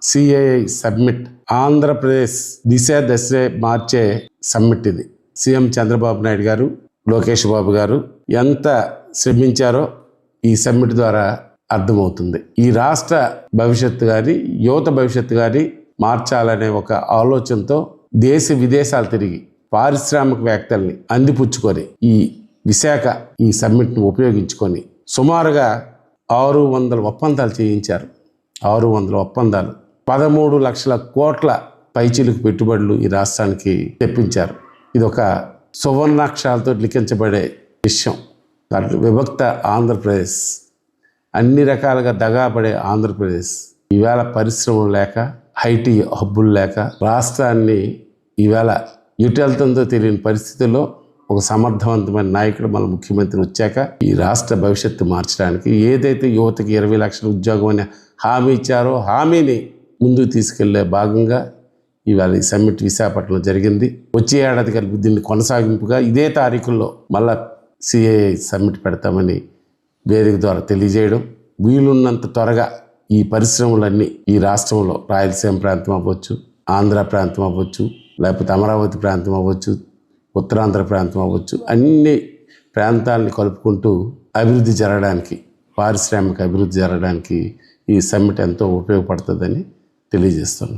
CII summit, Andhra Pradesh దశ మార్చే summit ఇది. సీఎం చంద్రబాబు నాయుడు గారు, లోకేష్ బాబు గారు ఎంత శ్రమించారో ఈ సమ్మిట్ ద్వారా అర్థమవుతుంది. ఈ రాష్ట్ర భవిష్యత్తు కానీ యువత భవిష్యత్తు కానీ మార్చాలనే ఒక ఆలోచనతో దేశ విదేశాలు తిరిగి పారిశ్రామికవేత్తల్ని అందిపుచ్చుకొని ఈ సమ్మిట్ను ఉపయోగించుకొని సుమారుగా 600 ఒప్పందాలు చేయించారు. 600 ఒప్పందాలు, 13 లక్షల కోట్ల పైచిలుకు పెట్టుబడులు ఈ రాష్ట్రానికి తెప్పించారు. ఇది ఒక సువర్ణాక్షరాలతో లిఖించబడే విషయం. విభక్త ఆంధ్రప్రదేశ్, అన్ని రకాలుగా దగాపడే ఆంధ్రప్రదేశ్ ఈవేళ పరిశ్రమలు లేక, ఐటీ హబ్బులు లేక రాష్ట్రాన్ని ఈవేళ ఎటు వెళ్తుందో తెలియని పరిస్థితుల్లో ఒక సమర్థవంతమైన నాయకుడు మన ముఖ్యమంత్రి వచ్చాక ఈ రాష్ట్ర భవిష్యత్తు మార్చడానికి ఏదైతే యువతకి 20 లక్షల ఉద్యోగం అనే హామీ ఇచ్చారో హామీని ముందుకు తీసుకెళ్లే భాగంగా ఇవాళ ఈ సమ్మిట్ విశాఖపట్నంలో జరిగింది. వచ్చే ఏడాది కలిపి దీన్ని కొనసాగింపుగా ఇదే తారీఖుల్లో మళ్ళా సిఐఐ సమ్మిట్ పెడతామని వేదిక ద్వారా తెలియజేయడం, వీలున్నంత త్వరగా ఈ పరిశ్రమలన్నీ ఈ రాష్ట్రంలో రాయలసీమ ప్రాంతం అవ్వచ్చు, ఆంధ్ర ప్రాంతం అవ్వచ్చు, లేకపోతే అమరావతి ప్రాంతం అవ్వచ్చు, ఉత్తరాంధ్ర ప్రాంతం అవ్వచ్చు, అన్ని ప్రాంతాలని కలుపుకుంటూ అభివృద్ధి జరగడానికి, పారిశ్రామిక అభివృద్ధి జరగడానికి ఈ సమ్మిట్ ఎంతో ఉపయోగపడుతుందని తెలియజేస్తున్నాను.